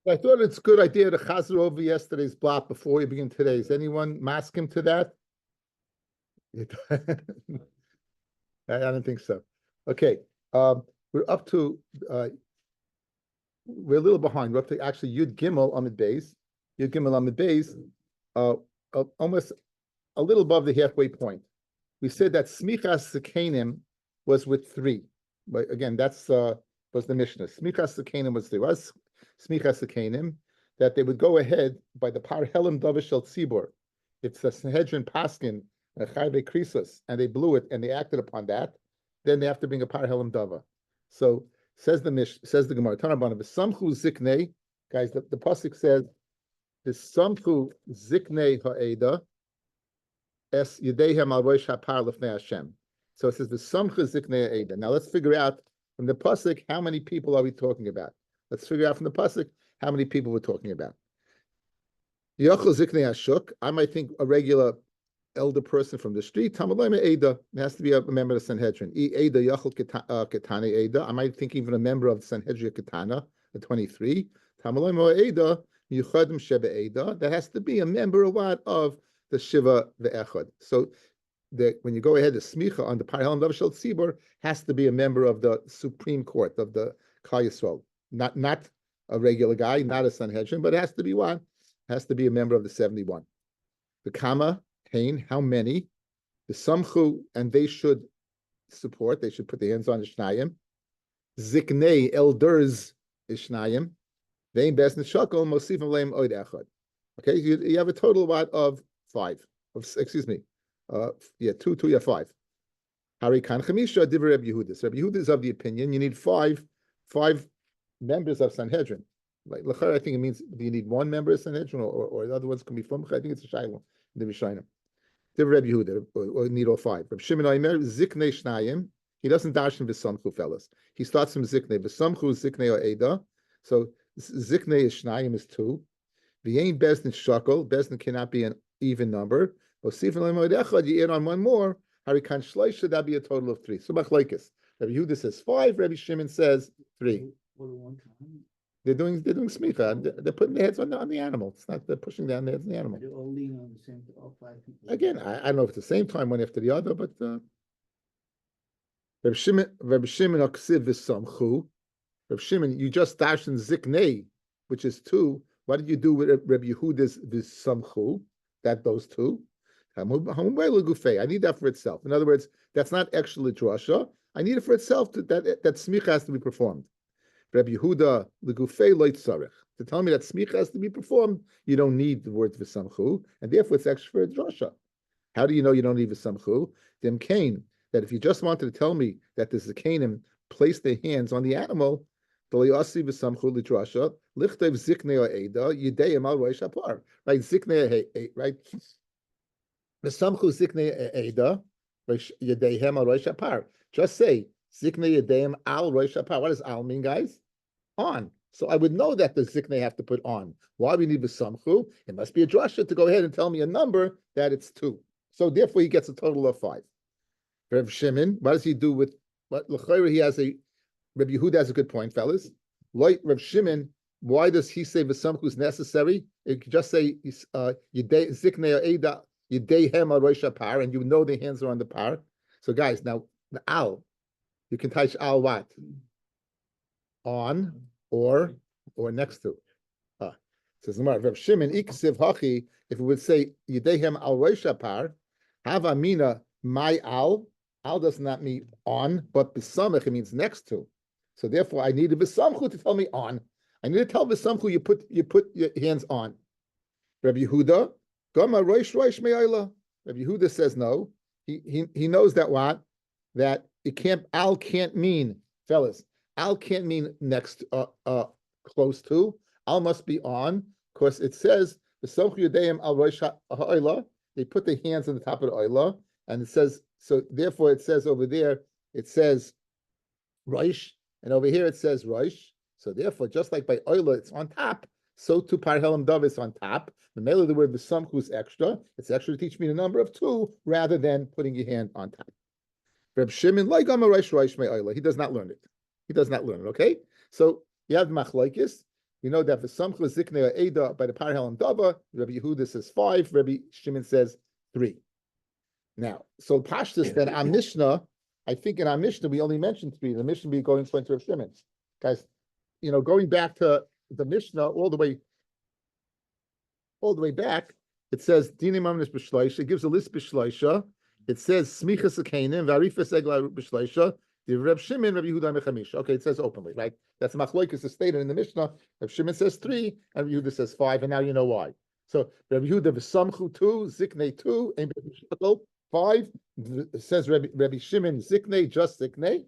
I thought it's a good idea to chazer over yesterday's block before we begin today's. Anyone mask him to that? I don't think so. Okay, we're up to we're a little behind. We're up to actually Yud Gimel Amid Beis. Yud Gimel Amid Beis, almost a little above the halfway point. We said that Smichas Sekanim was with three. But again, that's was the Mishnah. Smichas Sekanim was there. Was Smichas Sekanim that they would go ahead by the Par Helam Davish El Tzibor. It's the Sanhedrin Paskin, Chayve Krisus, and they blew it and they acted upon that. Then they have to bring a Par Helam Dava. So says the Gemara, Tanabana, V'samchu Ziknei, guys, the pasuk says, V'samchu Ziknei Ha'eda, Es Yedehem Al Rosh HaPar Lefnei Hashem. So it says V'samchu Ziknei Ha'eda. Now let's figure out from the pasuk how many people are we talking about. Let's figure out from the pasuk how many people we're talking about. Yochel Ziknei Hashuk, I might think a regular elder person from the street. Tamalayim Eda, it has to be a member of the Sanhedrin. Eda Yochel Ketane Eda, I might think even a member of the Sanhedrin Ketana, the 23. Tamalayim Eda, Yuchadim Sheba Eda, that has to be a member of what? Of the Shiva Ve'echad. So when you go ahead, the Smicha on the Parhel and Davashel Tzibor has to be a member of the Supreme Court of the Klal Yisrael. Not a regular guy, not a Sanhedrin, but it has to be what? It has to be a member of the 71. The Kama, Hain, how many? The Samchu, and they should support, they should put their hands on the Shnayim. Ziknei, elders, Ishnayim. Vein Bes Nishakol, Mosif Leim Oid Echad. Okay, you have a total of 5. Excuse me. 2, you have 5. Hari Kan Chamisha, Divrei Rabbi Yehudis. Rabbi Yehudis is of the opinion you need 5 members of Sanhedrin. Like I think it means, do you need 1 member of Sanhedrin, or the other ones can be from? I think it's a Shaila, the Rishayim. Rabbi Yehuda, or need all 5. Rabbi Shimon Omer, Ziknei Shnayim. He doesn't dash him v'samchu, fellas. He starts from Ziknei. V'samchu Ziknei or Eda. So Ziknei is Shnayim is 2. V'yein Bezdin Shakol. Bezdin cannot be an even number. Osif Lemoid Echad, you add on 1 more. Harikan Shleish, should that be a total of 3? So Machlekes. Rabbi Yehuda says 5. Rabbi Shimon says 3. They're doing smicha. They're putting their heads on the animal. It's not they're pushing down their heads on the animal. They're all leaning on the same. All 5 people. Again, I don't know if it's the same time one after the other, but Reb Shimon Aksiv v'samchu. Reb Shimon, you just dashed in ziknei, which is 2. What did you do with Reb Yehuda's v'samchu? That those 2. I need that for itself. In other words, that's not extra litrasha. I need it for itself. That smicha has to be performed. Rabbi Yehuda legufei lo yitzarech. To tell me that smicha has to be performed, you don't need the word v'samchu, and therefore it's extra for a drasha. How do you know you don't need v'samchu? Dem kain, that if you just wanted to tell me that the zikanim place their hands on the animal, dolayasi v'samchu lidrasha lichtev ziknei eda yideim al roish hapar. Right, ziknei right. V'samchu ziknei eda yideim al roish hapar. Just say ziknei yideim al roish hapar. What does al mean, guys? On. So I would know that the ziknei have to put on. Why we need the samchu? It must be a drasha to go ahead and tell me a number that it's 2. So therefore he gets a total of 5. Reb Shimon, what does he do with what l'chayra? He has a Rabbi Yehuda has a good point, fellas. Like Reb Shimon, why does he say the samchu is necessary? It could just say ziknei eda yideihem al rosh par, and you know the hands are on the par. So guys, now the al, you can touch al what? On or next to. Says Reb Shimon iksiv hachi. If it would say yidehem al rosh par, hava mina my al. Al does not mean on, but b'samach it means next to. So therefore, I need a v'samchu to tell me on. I need to tell v'samchu you put your hands on. Rabbi Yehuda, gama roish me'ayla. Rabbi Yehuda says no. He knows that what? That it can't. Al can't mean, fellas. Al can't mean next, close to. Al must be on. Of course, it says v'samchu yadeim al roish ha'ayla. They put their hands on the top of the ayla, and it says. So therefore, it says over there, it says Roish, and over here it says Roish. So therefore, just like by Oila, it's on top, so too Parhelam Dav is on top. The male of the word V'samchu is extra. It's extra to teach me the number of 2 rather than putting your hand on top. Reb Shimon, like Roish Roish me Oila. He does not learn it. He does not learn it, okay? So you have Machlokes. we know that the Samcha Zikne Eda by the Parhel and Dava, Rabbi Yehuda says 5, Rabbi Shimon says 3. Now, so Pashtus, then our Mishnah, I think in our Mishnah we only mentioned 3. The Mishnah be going to Rabbi Shimon. Guys, going back to the Mishnah all the way back, it says Dinim Amnis B'Shleisha. It gives a list B'Shleisha. It says Smicha Sekanim Varifa Segla B'Shleisha. The Reb Shimon, Rabbi Yehuda Mechamisha. Okay, it says openly, right? That's Machloikas is stated in the Mishnah. Reb Shimon says 3, and Rabbi Yehuda says 5, and now you know why. So Rabbi Yehuda v'samchu 2, Zikne 2, and 5. It says Rabbi Shimon Zikne, just Zikne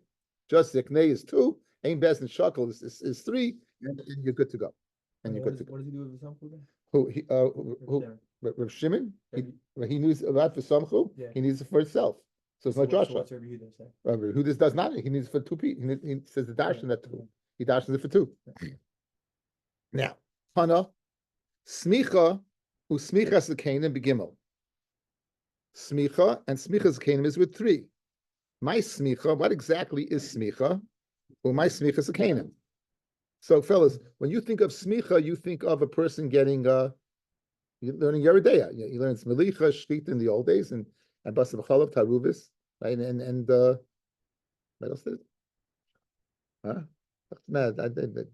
is 2. Ein Bez and Shakel is 3, and you're good to go. And you're good to go. What does he do with the samchu then? Who? Reb Shimon? He needs a lot for samchu. Yeah. He needs it for itself. So it's not So Joshua. what's Rabbi Yehuda say? Rabbi Yehuda does not. He needs it for 2 people. He says the darshan that 2. He dashes it for 2. Now, Hana, Smicha, who Smicha Zekanim begimel. Smicha and Smicha Zekanim is with 3. My Smicha, what exactly is Smicha? Well, my Smicha Zekanim. So, fellas, when you think of Smicha, you think of a person getting, you're learning Yeridea. You learn Smelicha, Shkit in the old days, and Basav Chalav, Taruvis, right? And what else did it? Huh? Mad, I did.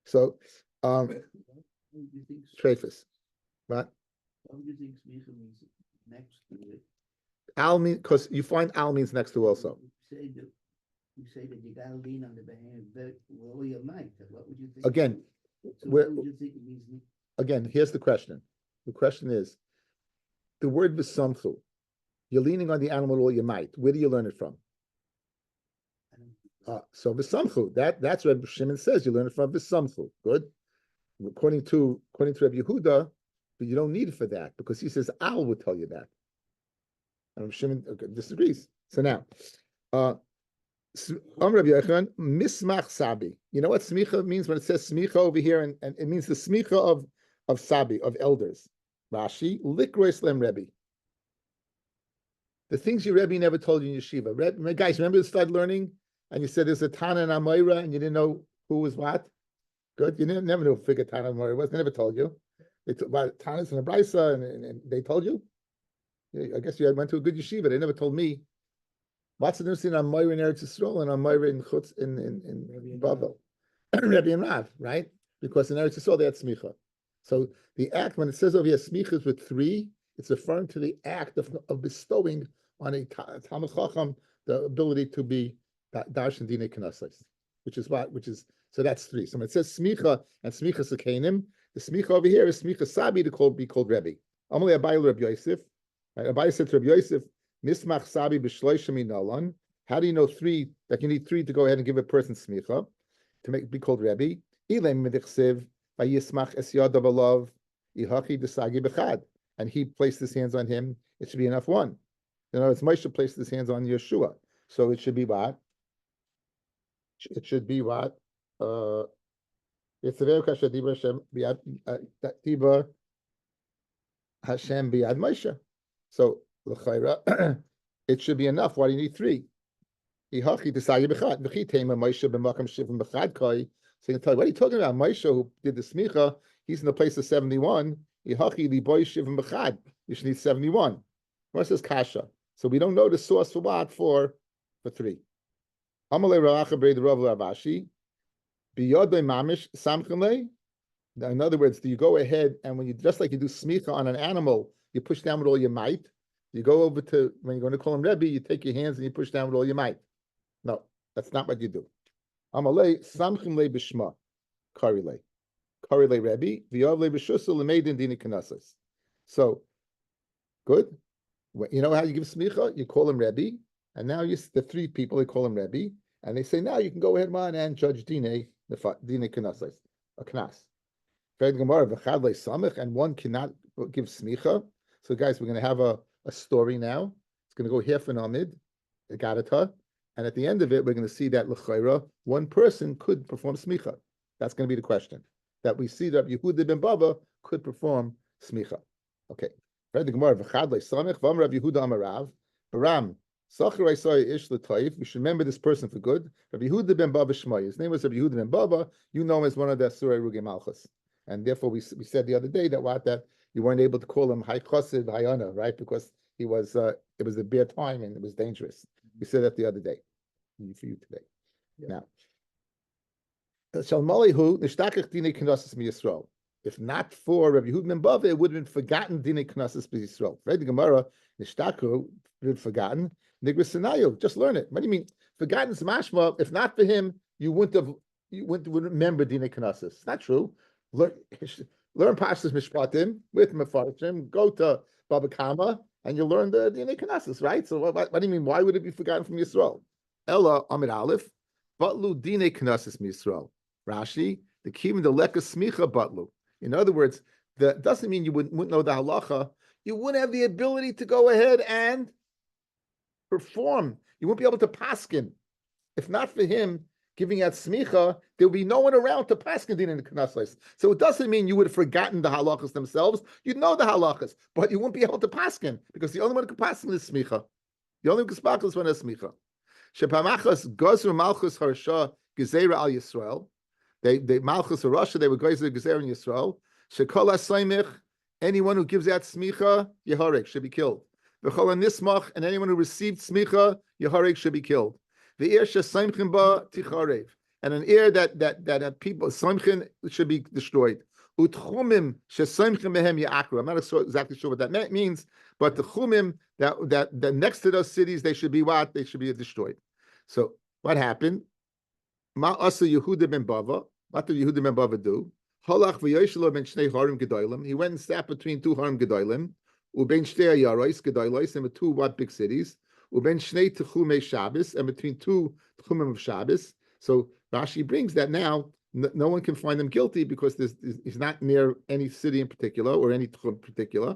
So, What would you think? Trefus, right? What would you think Smicha means next to it? Al means, because you find Al means next to also. You say that you gotta lean on the behem, but well, you might. What would you think? Again, So where, what would you think it means? again, here's the question. The question is, the word v'samchu, you're leaning on the animal all you might. Where do you learn it from? So v'samchu, that's what Shimon says. You learn it from v'samchu. Good. According to Rabbi Yehuda, but you don't need it for that because he says Al would tell you that. And Shimon disagrees. So now, Rabbi Yochanan, mismach sabi. You know what smicha means when it says smicha over here, and it means the smicha of sabi, of elders. Rashi, likrois lem Rebbe. The things your Rebbe never told you in yeshiva. Guys, remember you started learning, and you said there's a Tana and Amoira, and you didn't know who was what? Good. You never knew figure Tana and Amoira was. They never told you. They told about Tanas and Abraisa, and they told you. I guess you went to a good yeshiva. They never told me. What's the difference in Amoira in Eretz Yisrael and Amoira in Chutz in Bavel? Rabbi and Rav, right? Because in Eretz Yisrael they had smicha. So the act, when it says over here smicha is with 3, it's referring to the act of bestowing on a Talmid Chacham the ability to be darshan dinei knesses, which is so that's 3. So when it says smicha and smicha sekenim, the smicha over here is smicha sabi to be called Rebbe. Amalei Abai Rabbi Yosef. Right? Abai said to Rabbi Yosef, mismach sabi b'shloisha minalan. How do you know 3 that you need 3 to go ahead and give a person smicha to be called Rebbe? Ilem midichsev vayismach es yadav alav ihachi desagi bechad, and he placed his hands on him. It should be enough 1. In other words, Moshe placed his hands on Yeshua, so it should be what? It should be what? It's a very kasha diba Hashem biad diba Hashem biad Moshe. So l'chayra, it should be enough. Why do you need 3? Ihachi desagi bechad v'chitema Moshe b'makam shivim bechad kai. So you can tell you, what are you talking about? Moshe, who did the smicha, he's in the place of 71. Ihachi liboy shivim bechad. You should need 71. What says kasha? So we don't know the source for what for 3. Amalei Ra'acha Brei Rav Ravashi Biyodei Mamish Samchanei. In other words, do you go ahead and when you just like you do smicha on an animal, you push down with all your might? You go over to when you're going to call him Rebbe, you take your hands and you push down with all your might. No, that's not what you do. Amalei Samchanei Bishma Karilei Rebbe V'Yavlei B'Shusa L'Meidin Dini Knesses. So good. You know how you give smicha? You call him Rebbe, and now the 3 people, they call him Rebbe, and they say, now you can go ahead, man, and judge Dine Knesses, a Knas. And 1 cannot give smicha. So guys, we're going to have a story now. It's going to go half an amid, a gadata, and at the end of it, we're going to see that l'chayra, 1 person could perform smicha. That's going to be the question. That we see that Yehuda ben Baba could perform smicha. Okay. The Gemara, V'chad le'samich, v'am Rav Yehuda amarav, Baram, We should remember this person for good. Rabbi Yehuda ben Bava Shmai. His name was Rabbi Yehuda ben Bava. You know him as one of the Surah Ruge Malchus. And therefore, we said the other day that you weren't able to call him High Chassid, High Honor, right? Because it was a bad time and it was dangerous. We said that the other day for you today. Yeah. Now, if not for Rabbi Yehuda ben Bava, it would have been forgotten Dine Knesses B'Yisrael. Right? The Gemara, Nishtaku, been forgotten. Nigrisanayo, just learn it. What do you mean? Forgotten is mashma. If not for him, you wouldn't remember Dine Knesses. It's not true. Learn Pashas Mishpatim with Mefarshim. Go to Baba Kama and you'll learn the Dine Knesses, right? So what do you mean? Why would it be forgotten from Yisrael? Ella Amid Aleph, Batlu Dine Knesses Yisrael. Rashi, the Kivim the Leka Smicha Batlu. In other words, that doesn't mean you wouldn't know the halacha. You wouldn't have the ability to go ahead and perform. You wouldn't be able to paskin. If not for him giving out smicha, there would be no one around to paskin din in the knesses. So it doesn't mean you would have forgotten the halachas themselves. You'd know the halachas, but you wouldn't be able to paskin because the only one who can paskin is smicha. The only one who can paskin is one is smicha. Shepamachas gozru malchus harsha gezera al Yisrael. They malchus Russia. They were gezer gezera in Yisrael. Shekol hasaymich. Anyone who gives out smicha, Yeharek, should be killed. V'chol nismach, and anyone who received smicha, Yeharek, should be killed. Ve'ir shesaymchin ba ticharev, and an ear that people saymchin should be destroyed. Utchumim shesaymchin behem ya'akru. I'm not exactly sure what that means, but the chumim that next to those cities they should be what? They should be destroyed. So what happened? Ma asa Yehuda ben Bava. What did Yehuda ben Bava do? Halach v'yoshelo ben shnei harim gedolim. He went and sat between two harim gedolim. Uben shnei yaros gedolos, and with two what big cities. Uben shnei techumei Shabbos, and between two techumim of Shabbos. So Rashi brings that now no one can find him guilty because he's not near any city in particular or any techum in particular.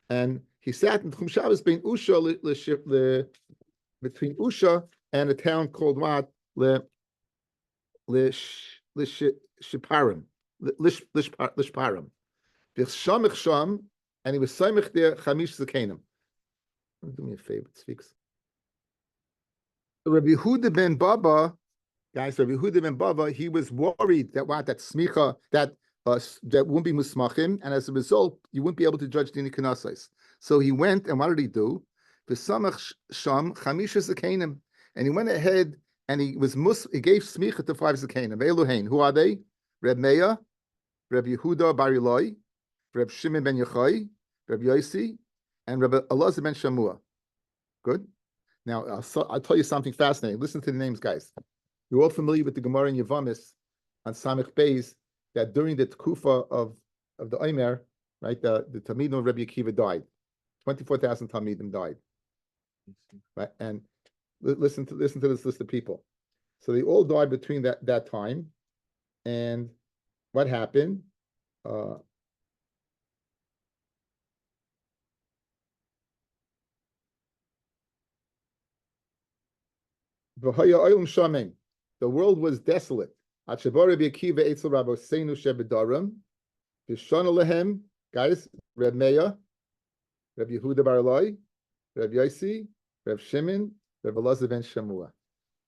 And he sat in techum Shabbos between Usha between Usha and a town called what? Shiparim. Lishparim. V'shamich sham, and he was samich there chamish zakenim. Do me a favor, it speaks. Rabbi Yehuda ben Bava, guys, Rabbi Yehuda ben Bava, he was worried that smicha, that wouldn't be musmachim, and as a result, you wouldn't be able to judge dini kanasais. So he went, and what did he do? V'samich sham chamish zakenim, and he went ahead and he gave smicha to 5 zakenim. Eluhain, who are they? Reb Meah, Reb Yehuda Bar Eloi, Reb Shimon ben Yochai, Reb Yosi, and Reb Elazar ben Shamua. Good. Now I'll tell you something fascinating. Listen to the names, guys. You're all familiar with the Gemara in Yavamis on Samech Beis that during the Tkufa of the Omer, right, the Talmidim of Rabbi Akiva died. 24,000 Talmidim died. Right, and listen to this list of people. So they all died between that time. And what happened? The world was desolate. Guys, Reb Meah, Reb Yehuda Bar Eloi, Reb Yosi, Reb Shimon, Reb Elazar ben Shamua.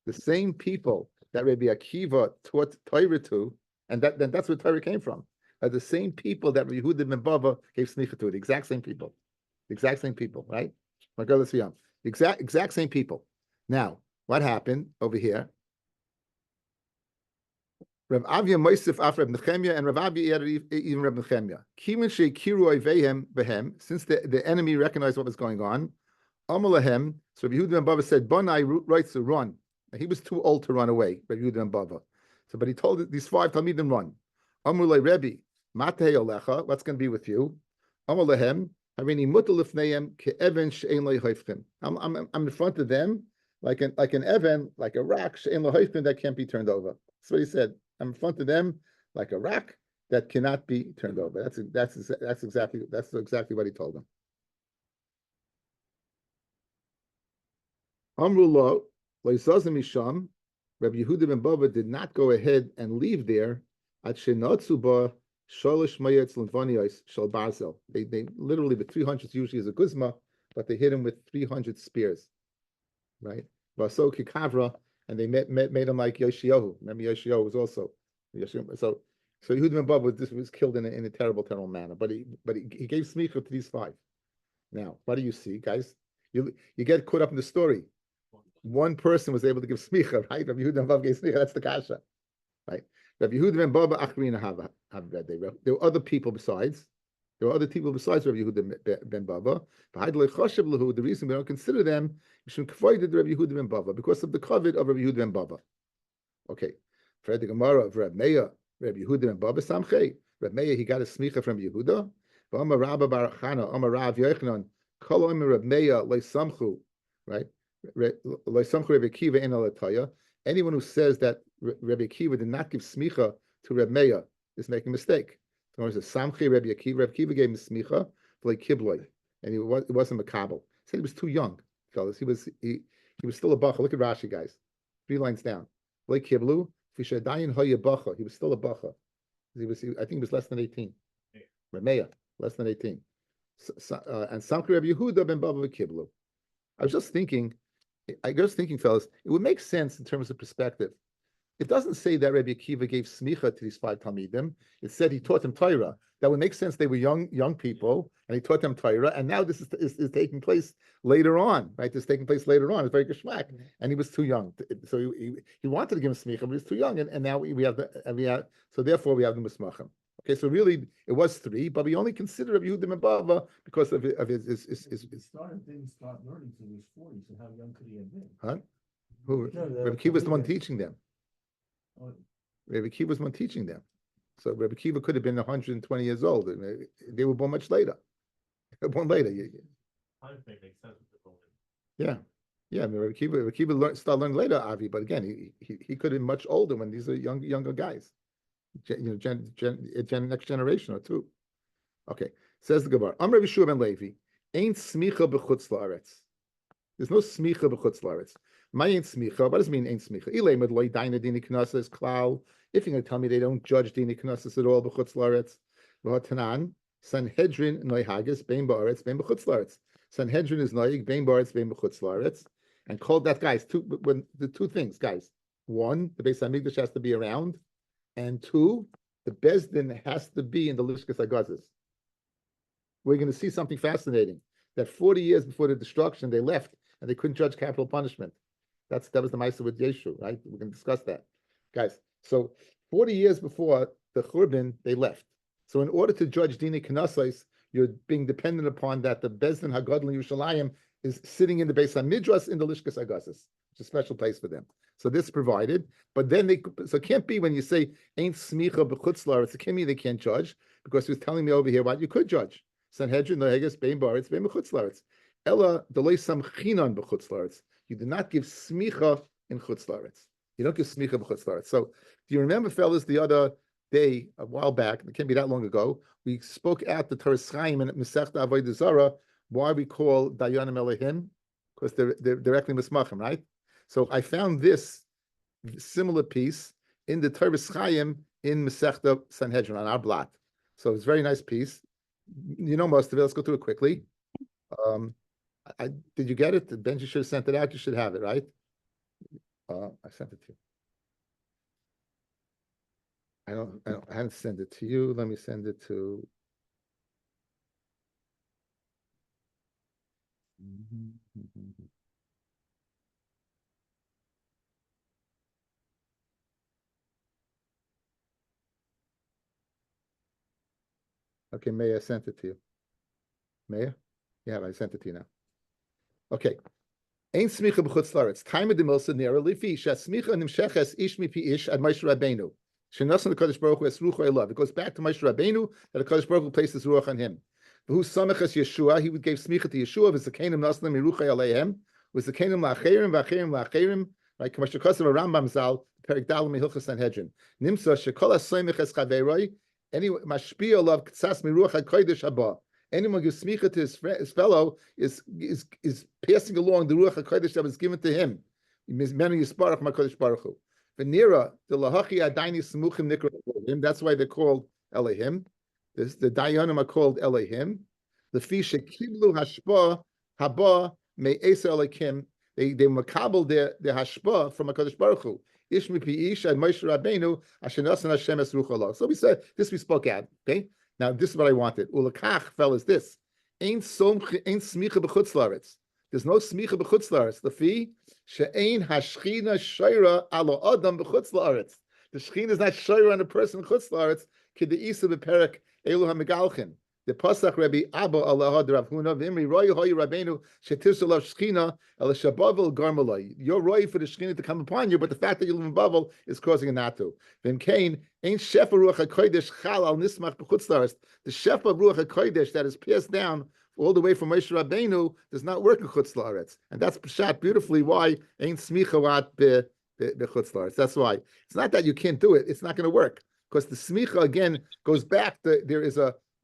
The same people that Rabbi Akiva taught Torah to, and that's where Torah came from, are the same people that Rabbi Yehuda ben Bava gave smicha to. The exact same people, right? My God, let's see on the exact same people. Now, what happened over here? Rav Avia Moisef af Reb Nechemia, and Rav Avia even Reb Nechemia. Kimin shekiru oivehem behem, since the enemy recognized what was going on. Amalahem, so Rabbi Yehuda ben Bava said, Bonai writes to run. He was too old to run away, Rabbi Yehuda ben Bava. So, but he told these 5 Talmidim run. Amrulay Rebbe, Matei Olecha, what's going to be with you? Amalehem, Harini Mutalifneim ke'even she'en le'hoifkim. I'm in front of them like an even, like a rock she'en le'hoifkim that can't be turned over. That's what he said. I'm in front of them like a rock that cannot be turned over. That's exactly what he told them. Amrullah. Rabbi Yehuda ben Bava did not go ahead and leave there. They literally, the 300 usually is a guzma, but they hit him with 300 spears. right? Vaso Kikavra, and they made him like Yoshiyahu. Remember, Yoshiyahu was also so Yehuda ben Bava was killed in a terrible manner. But he gave smicha to these five. Now, what do you see, guys? You get caught up in the story. One person was able to give smicha, right? Rabbi Yehuda ben Bava gave smicha. That's the kasha, right? Rabbi Yehuda ben Bava achrina have there were other people besides. There were other people besides Rabbi Yehuda ben Bava. The reason we don't consider them because of the covet of Rabbi Yehuda ben Bava. Okay, for the Gemara of Rabbi Meir, Rabbi Yehuda ben Bava Samchei. Rabbi Meir, he got a smicha from Yehuda. Amar Rabba Bar Chana, Amar Rav Yochanan, Kol Omer Rabbi Meir Leisamchu, right? Leisamchu Rabbi Akiva in Alataya. Anyone who says that Rabbi Akiva did not give smicha to Rabbi Meir is making a mistake. So it says Samchei Rabbi Akiva. Rabbi Akiva gave him smicha like kibloi, and it wasn't makabel. He said he was too young, fellas. He was still a bacha. Look at Rashi, guys. 3 lines down. Like kiblu, fishadayin hoya bacha. He was still a bacha. I think he was less than 18. Rabbi Meir, less than 18. And Samchei Rabbi Yehuda ben Bava kiblu. I was just thinking, fellas, it would make sense in terms of perspective. It doesn't say that Rabbi Akiva gave smicha to these 5 talmidim. It said he taught them Torah. That would make sense. They were young people, and he taught them Torah. And now this is taking place later on, right? This is taking place later on. It's very geschmack, and he was too young. So he wanted to give him smicha, but he was too young. And now so therefore we have the musmachim. Okay, so really it was 3, but we only consider Rabbi Yehuda ben Bava because of his. Didn't start learning until he was 40. So how young could he have been? Huh? Who? Rabbi Akiva was the one teaching them. Rabbi Akiva was one teaching them. So Rabbi Akiva could have been 120 years old. They were born much later. They were born later. Time frame makes sense with the Roman. Yeah. I mean, Rabbi Akiva started learning later, Avi, but again, he could have been much older when these are younger guys. Next generation or 2. Okay, says the Gemara. Am Rabbi Shua ben Levi, ain't smicha b'chutz la'aretz. There's no smicha b'chutz la'aretz. My ain't smicha. What does it mean ain't smicha? Ileimed loy daina dini knasas klal. If you're going to tell me they don't judge dini knasas at all b'chutz la'aretz, v'hatanan Sanhedrin noihagis bein ba'aretz bein b'chutz la'aretz. Sanhedrin is noig bein ba'aretz bein b'chutz la'aretz, and called that, guys. The 2 things, guys. 1, the Beis Hamikdash has to be around, and 2, the Bezdin has to be in the Lishkas Agazis. We're going to see something fascinating. That 40 years before the destruction, they left and they couldn't judge capital punishment. That was the Maisa with Yeshu, right? We're going to discuss that, guys. So 40 years before the Churban, they left. So in order to judge Dini Knasais, you're being dependent upon that the Bezdin Hagadol in Yerushalayim is sitting in the Beis HaMidrash in the Lishkas Agazis. It's a special place for them. So this provided, but then so it can't be when you say ain't smicha b'chutz la'aretz. It can't mean they can't judge, because he was telling me over here what you could judge. Sanhedrin noheges bein ba'aretz bein b'chutz la'aretz. Ella delay samchinon b'chutz la'aretz. You do not give smicha in chutz la'aretz. You don't give smicha b'chutz la'aretz. So do you remember, fellas, the other day, a while back, it can't be that long ago, we spoke out the Torah Chaim and Masechta Avodah Zarah, why we call Dayanim Elohim, because they're directly mismachim, right? So I found this similar piece in the Torah Chaim in Masechta Sanhedrin on our blot. So it's a very nice piece. You know most of it. Let's go through it quickly. Did you get it? Benji should have sent it out. You should have it, right? I sent it to you. I haven't sent it to you. Let me send it to. Okay, Maya sent it to you. Maya? Yeah, I sent it to you now. Okay. Ein smicha b'chutz la'aretz. Time of the milsa nera lifi shasmicha nimsheches ish mipi ish ad Moshe Rabbeinu. Shenasan the Kadosh Baruch Hu es ruach elav. It goes back to Moshe Rabbeinu that the Kadosh Baruch Hu places ruach on him. Who samachas Yeshua? He gave smicha to Yeshua. V'zakenim naslim mirucha aleihem. V'zakenim la'acherim v'acherim la'acherim. Like Moshe Kosev Rambam Zal Perik Dalam Hilchos Sanhedrin. Nimsa shekol hasoymich es chaveroi. Any mashpia love ktsas miruach hakodesh haba. Anyone who gives smicha to his fellow is passing along the ruach hakodesh that was given to him. Many yisparach makodesh baruch hu. Venira the lahachi adaini smuchim nikra. That's why they're called Elohim. The dayanim are called Elohim. The fisha kiblu hashpa haba me esa Elohim. They makabel their hashpa from HaKadosh Baruch Hu. Ish mipi ish and Moshe Rabbeinu asher nasan Hashem es ruach Allah. So we said this. We spoke out. Okay. Now this is what I wanted. Ulakach fell is this. Ain't smicha b'chutz laaretz. There's no smicha b'chutz laaretz. The fee she'ain hashchina shayra alo adam b'chutz laaretz. The shechina is not shayra on a person in chutz laaretz. Kid the isa b'perek elu hamigalchin. The pasach Rabbi Abba Allah Rav Huna v'imri roy hoy Rabbeinu shetirsa lo shechina el shabavel garmaloi. You're roy for the shechina to come upon you, but the fact that you live in Bavel is causing a not to. V'im kain ain't shefa ruach hakodesh chal al nismach b'chutz laaretz. The shefa ruach hakodesh that is passed down all the way from Moshe Rabbeinu does not work in chutz laaretz, and that's shot beautifully why ain't smicha wat b'chutz laaretz. That's why it's not that you can't do it; it's not going to work because the smicha again goes back to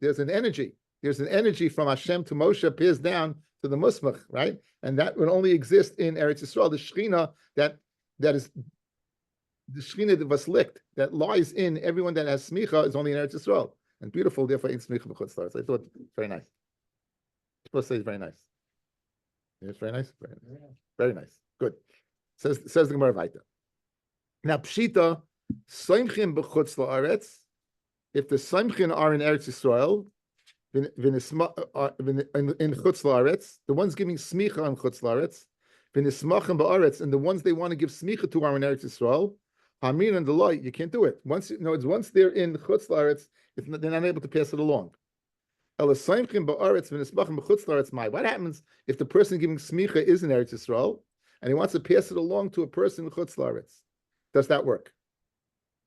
there's an energy. There's an energy from Hashem to Moshe appears down to the musmach, right? And that would only exist in Eretz Yisrael. The Shechina that is the Shechina that was licked, that lies in everyone that has smicha is only in Eretz Yisrael. And beautiful, therefore, in smicha b'chutz laaretz. I thought very nice. Supposed to say it's very nice. It's very nice. Very nice. Good. Says the Gemara Vaita. Now pshita soimchim b'chutz laaretz. If the Samchin are in Eretz Yisrael, in Chutz Laaretz, the ones giving smicha on Chutz Laaretz, v'nismachim ba'aretz, and the ones they want to give smicha to are in Eretz Yisrael, Hamin and the light, you can't do it. Once they're in Chutz Laaretz, they're not able to pass it along. What happens if the person giving smicha is in Eretz Yisrael and he wants to pass it along to a person in Chutz Laaretz? Does that work?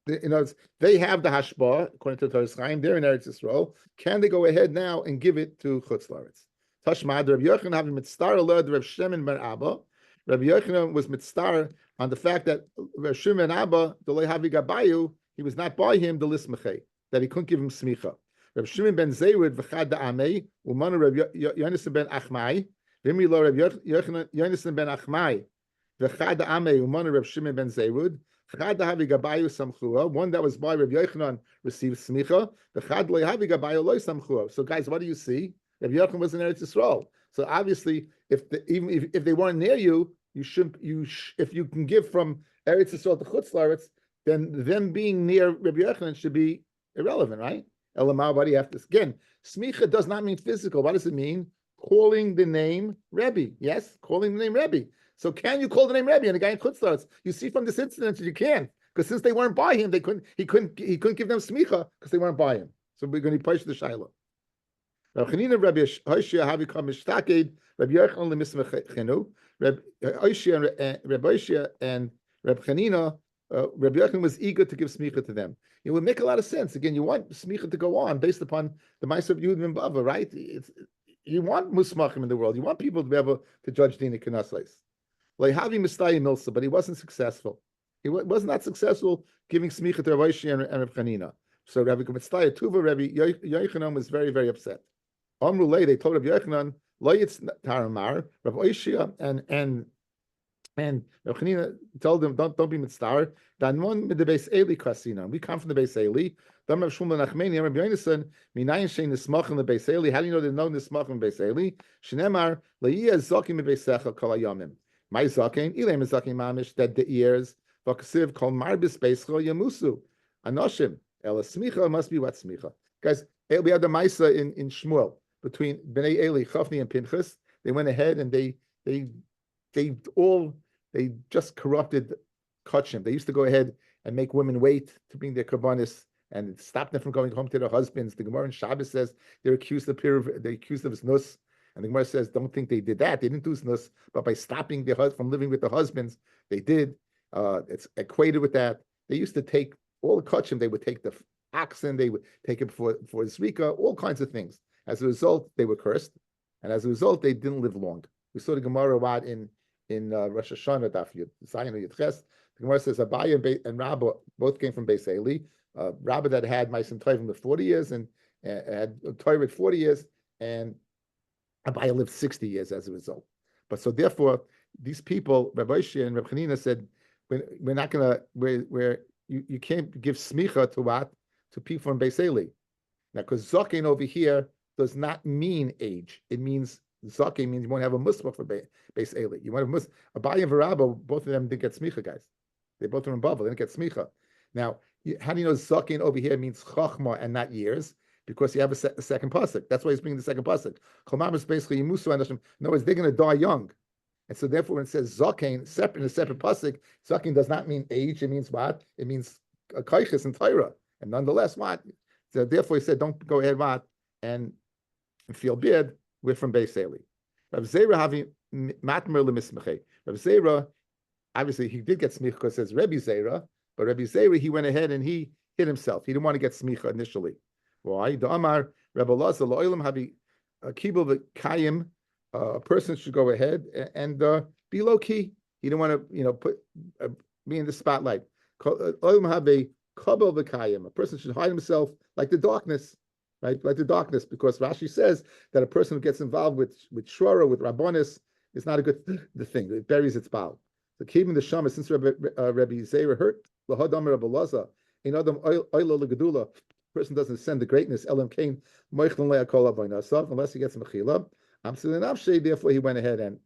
They have the hashba according to Torah Chaim. They're in Eretz Yisrael. Can they go ahead now and give it to Chutz Laaretz? Tashmad Rabbi Yochanan having mitzvah alad Rabbi Shimon ben Abba. Rabbi Yochanan was mitzvah on the fact that Rabbi Shimon ben Abba the lehavi gabayu he was not by him the lismachei that he couldn't give him smicha. Rabbi Shimon ben Zayrid v'chad da'amei umanu Rabbi Yonasan ben Achmai v'imri lo Rabbi Yonasan ben Achmai v'chad da'amei umanu Rabbi Shimon ben Zayrid. One that was by Rabbi Yochanan received smicha. So guys, what do you see? Rabbi Yochanan was in Eretz Yisrael. So obviously, if they weren't near you, if you can give from Eretz Yisrael to Chutz Laaretz, then them being near Rabbi Yochanan should be irrelevant, right? Elamar, what do you have to again? Smicha does not mean physical. What does it mean? Calling the name Rebbe. Yes, calling the name Rebbe. So can you call the name Rabbi and the guy in Chutz Laaretz? You see from this incident that you can, because since they weren't by him, he couldn't give them smicha because they weren't by him. So we're going to push the shaila. Rabbi Chanina, Rabbi Hoshia, Havi Kam Mishtaked, Rabbi Yochanan lemismechenu, Rabbi Hoshia and Rabbi Chanina, Rabbi Yochanan was eager to give smicha to them. It would make a lot of sense. Again, you want smicha to go on based upon the Ma'aseh of Yehudim and Bava, right? You want musmachim in the world. You want people to be able to judge Dina Knesset. But he wasn't successful. He was not successful giving smicha to Rabbi Oshia and Rabbi Chanina. So Rabbi Mitzvah Tuva, Rabbi Yochanan was very, very upset. Amrulay, they told Rabbi Yochanan, Lo Yitz Taramar, Rabbi Oshia and Rabbi Chanina told them, don't be mitzvah. Danmon mit the Beis Eli kasina. We come from the Beis Eli. Dam Rav Shmuel Nachmeni, Rabbi Yonasan, Minayin Shein Nismachim the Beis Eli. How do you know there's no Nismachim Beis Eli? Shneimar Leiyah Zokim Beisecha Kol Hayomim. My zaken, Ilem zaken mamish that the ears, vakasiv kol marbis beischo yamusu, anoshim. Ela smicha must be what smicha. Guys, we had the Maisa in Shmuel between Bnei Eli, Chafni, and Pinchas. They went ahead and they just corrupted Kachim. They used to go ahead and make women wait to bring their karbanis and stop them from going home to their husbands. The Gemara in Shabbos says they're accused of znus. And the Gemara says, don't think they did that. They didn't do znus, but by stopping their from living with their husbands, they did. It's equated with that. They used to take all the kachim. They would take the oxen. They would take it for zrika, all kinds of things. As a result, they were cursed, and as a result, they didn't live long. We saw the Gemara what in Rosh Hashanah Daf Yomi. The Gemara says Abaye and Rabbi both came from Beis Eli. Rabbi that had Ma'asim Tovim with 40 years and had Torah with 40 years, and Abaye lived 60 years as a result. But so therefore, these people, Rabbi Oshia and Rabbi Chanina said, we're not going to, you can't give smicha to what? To people from Beis Eli. Now, because Zokin over here does not mean age. It means Zaki means you won't have a musbach for base Eli. You want to Abaye and Varabba, both of them didn't get smicha, guys. They both were in Bavel, they didn't get smicha. Now, how do you know Zakin over here means chachma and not years? Because you have a second pasuk. That's why he's bringing the second pasuk. Kolmam is basically Yimusu Anashim. In other words, they're going to die young. And so therefore, when it says Zakin, separate in a separate pasuk, Zakin does not mean age. It means what? It means a kaiches and Torah. And nonetheless, what? So therefore, he said, don't go ahead, what? And feel bad. We're from Beis Eli. Rav Zera having matmer lemismechei. Rav Zera, obviously, he did get smicha because it says Rebbe Zera, but Rebbe Zera, he went ahead and he hit himself. He didn't want to get smicha initially. Why? The Amar Rebbe Lazar lo'olam havi kibul v'kayim. A person should go ahead and be low key. He didn't want to, put be in the spotlight. Olam have a kabel v'kayim. A person should hide himself like the darkness. Right, like the darkness, because Rashi says that a person who gets involved with shura, with rabbonis, is not a good thing. It buries its bow. So keeping the shama, since Rabbi Zera hurt lahadam Rabbi Laza, in adam oilo legedula, person doesn't send the greatness elam kain moichlon le'akol avoynasav unless he gets mechila. Amsilin avshei. Therefore, he went ahead and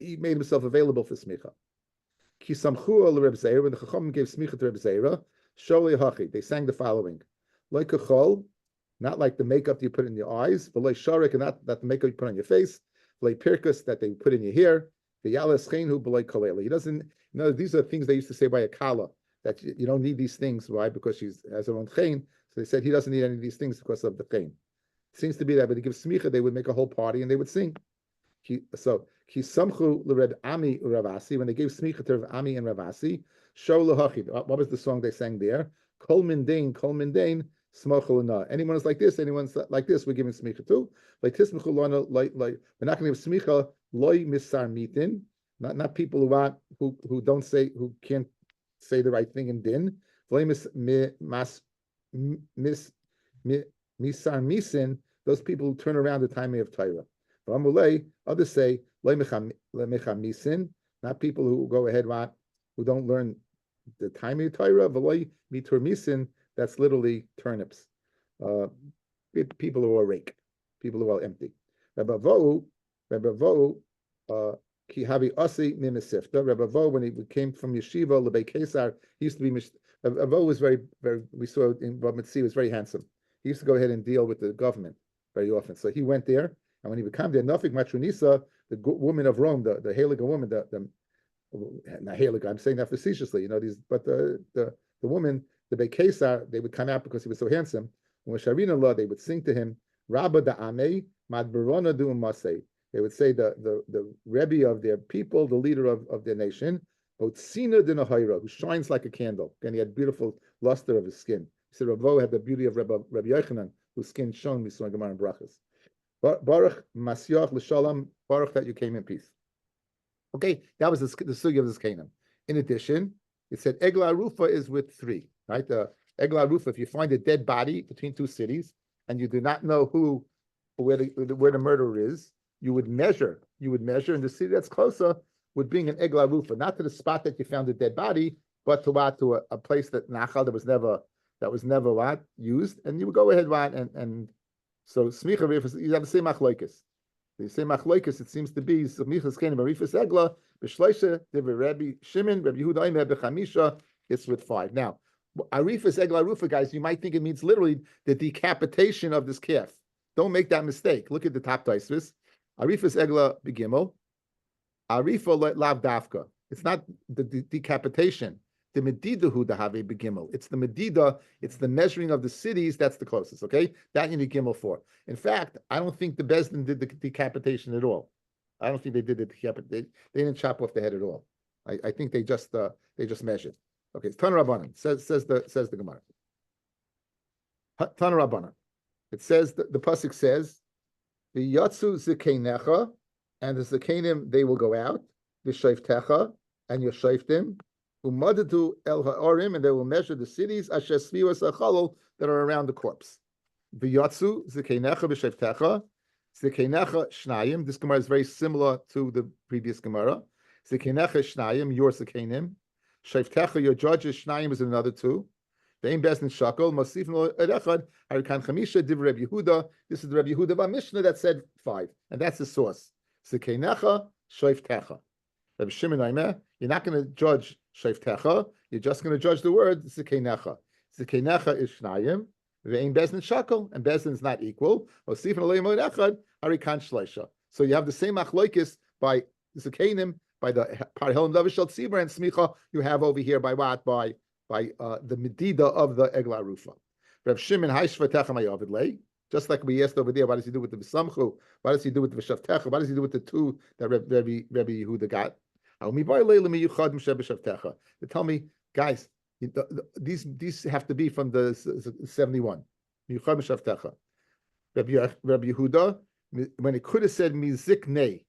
he made himself available for smicha. Ki samchu al Rabbi Zera, when the Chachamim gave smicha to Rabbi Zera, sholi hachi. They sang the following: like kachol. Not like the makeup that you put in your eyes, but like sharik, and not that the makeup you put on your face, like pirkus that they put in your hair, the yalas cheinhu b'lay kolela. He doesn't, these are things they used to say by a kala, that you don't need these things. Why? Because she has her own chein. So they said he doesn't need any of these things because of the chein. It seems to be that, but they give smicha, they would make a whole party and they would sing. So ki samchu l'Reb Ami Ravasi, when they gave smicha to Reb Ami and Ravasi, show l'hachi. What was the song they sang there? Kol min dain, anyone is like this, anyone's like this, we're giving smicha too. Like tismichu lana, like we're not going to give smicha loy misar mitin, not people who don't say, who can't say the right thing in din. Loy misar misin, those people who turn around the timing of Torah. Others say loy mecha misin, not people who go ahead who don't learn the timing of Torah. V'loy mitur misin. That's literally turnips. People who are rake, people who are empty. Rabbi Vo, Kihavi Asi Mimisifta. Rabbi Vo, when he came from Yeshiva, Lebei Kesar, he used to be. Rabbi Vo was very, we saw in Bab Mitzi, was very handsome. He used to go ahead and deal with the government very often. So he went there, and when he became there, Nafik Matronisa, the woman of Rome, the Haliga woman, not Haliga, I'm saying that facetiously, but the woman, the Bekesar, they would come out because he was so handsome. When Sharina law, they would sing to him, Rabba da Ame, Madbarona du Masei. They would say the Rebbe of their people, the leader of their nation, Otsina de Nahaira, who shines like a candle. And he had beautiful luster of his skin. He said Ravo had the beauty of Rabbi Yochanan, whose skin shone, we saw in Gemara and Brachas. Baruch Masyach L'Shalom, Baruch that you came in peace. Okay, that was the sugi of this Canaan. In addition, it said Egla Rufa is with three. Right, the Egla Rufa. If you find a dead body between two cities and you do not know where the murderer is, you would measure. In the city that's closer would bring an Egla Rufa, not to the spot that you found the dead body, but to a place that Nachal that was never what used, and you would go ahead and so Smicha Rifus, you have the same achloikis. The same achloikis, it seems to be Smichas Kenim Rifus Egla B'Shleisha Divrei Rabbi Shimon Rabbi Yehuda Omer B'Chamisha. It's with 5 now. Arifas Egla Rufa, guys, you might think it means literally the decapitation of this calf. Don't make that mistake. Look at the top Taisvis. Arifas Egla Begimel. Arifa Lav Dafka. It's not the decapitation. The Medida Hu Dahave Begimel. It's the Medida, it's the measuring of the cities, that's the closest, okay? That you need Gimel for. In fact, I don't think the Bezdin did the decapitation at all. I don't think they did the decapitation. They didn't chop off the head at all. I think they just measured. Okay, it's Tana Rabbanan, says the Gemara. Tana Rabbanan. It says, the pasuk says, the Yatsu Zikeinecha, and the Zikeinim, they will go out, the Shaiftecha, and your Shaiftim, Umadadu El Ha'arim, and they will measure the cities, Asher Sviwas Achalol, that are around the corpse. The Yatsu Zikeinecha B'Shaiftecha, Zikeinecha Shnayim, this Gemara is very similar to the previous Gemara. Zikeinecha Shnayim, your Zikeinim. Shaiftecha, your judges, Shnayim is another 2. Ve'im Bezdin Shakel, Mosifin Echad, Harikan Chamisha, Div Rabbi Yehuda. This is the Rabbi Yehuda of our Mishnah that said 5, and that's the source. Zikeinecha, Shoiftecha. Rabbi Shimon Omer, you're not going to judge Shoiftecha, you're just going to judge the word Zikeinecha. Zikeinecha is Shnayim, Ve'im Bezdin Shakel, and Bezdin is not equal. Mosifin Aleim Echad, Harikan Shleisha. So you have the same achloikis by Zikeinim, by the Parhelim Davishal Tzibra and Smicha you have over here by what? By the Medida of the Egla Rufa. Rav Shimon Haishvatecha Mayavid Lei. Just like we asked over there, what does he do with the V'samchu? What does he do with the V'shavtecha? What does he do with the two that Rabbi Yehuda got? They tell me, guys, these have to be from the 71. Rabbi Yehuda, when it could have said Miziknei,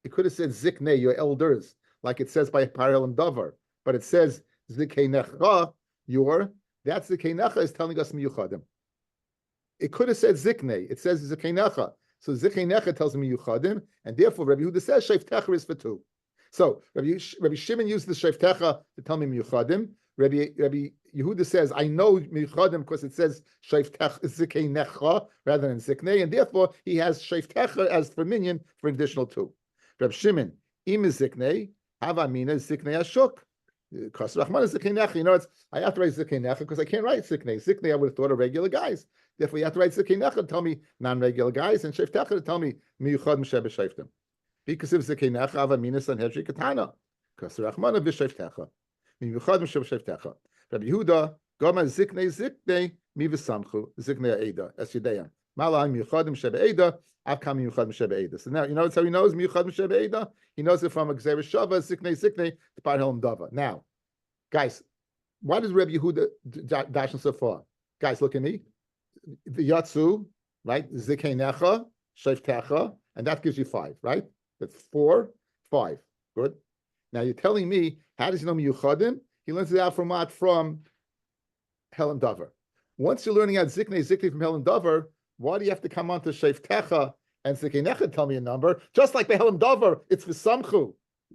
it could have said Ziknei, your elders, like it says by Parelim Davar, but it says Zikeinecha, that's Zikeinecha is telling us Miyuchadim. It could have said Ziknei, it says Zikeinecha. So Zikeinecha tells Miyuchadim, and therefore Rabbi Yehuda says Sheiftecha is for 2. So Rabbi Shimon used the Sheiftecha to tell me Miyuchadim. Rabbi Yehuda says, I know Miyuchadim because it says Sheiftecha Zikeinecha rather than Ziknei, and therefore he has Sheiftecha as for minion for an additional 2. Rabbi Shimon, Im Ziknei, Havamina Ziknei Ashuk. Because Rahman is Zikeinecha. You know, I have to write Zikeinecha because I can't write Ziknei. Ziknei, I would have thought of regular guys. Therefore, you have to write Zikeinecha to tell me non-regular guys, and Sheiftecha to tell me Miyuchad Meshebe Sheiftim. Because of Zikeinecha, Havamina Sanhedrin Katana. Because Rahman is Sheiftecha. Miyuchad Meshebe Sheiftecha. Rabbi Yehuda, Goma Ziknei, Mi V'samchu, Ziknei Eida, Esyideya. Mala Miyuchad Meshebe Eida. So now, you know how he knows Miyuchad Meshebe Eida? He knows it from a Gzeir Shava, Ziknei, to Parhelim Dava. Now, guys, why does Rabbi Yehuda dash so far? Guys, look at me. The Yatsu, right? Zikeinecha, Sheiftecha, and that gives you 5, right? That's 4, 5. Good. Now you're telling me, how does he know Miyuchadim? He learns it out from what? From Helam Davar. Once you're learning out Ziknei from Helam Davar, why do you have to come on to Sheiftecha and Zikeinecha tell me a number? Just like Behelim Davar, it's V'samchu,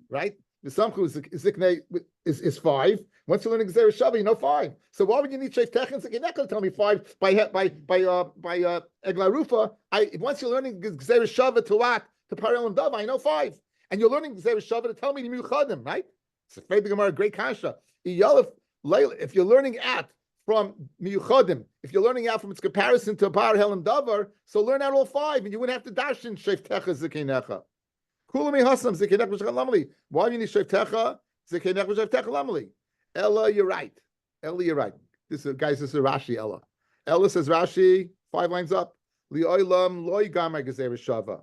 right? V'samchu Ziknei is 5. Once you're learning Gzeir Shava, you know 5. So why would you need Sheiftecha and Zikeinecha to tell me 5 by Egla Rufa? Once you're learning Gzeir Shava to what? To Parelim Davar, I know 5. And you're learning Gzeir Shava to tell me the Miyuchadim, right? It's a favorite Gemara, great kasha. If you're learning at from Miyuchadim, if you're learning out from its comparison to Par Helam Davar, so learn out all 5, and you wouldn't have to dash in Sheiftecha Zikeinecha. Kulami Hasam Zikeinecha V'Shechem Lamali. Why do you need Sheiftecha Zikeinecha V'Shechem Lamali? Ella, you're right. This is Rashi. Ella says Rashi 5 lines up. Li'olam loy gamer Gzeir Shava.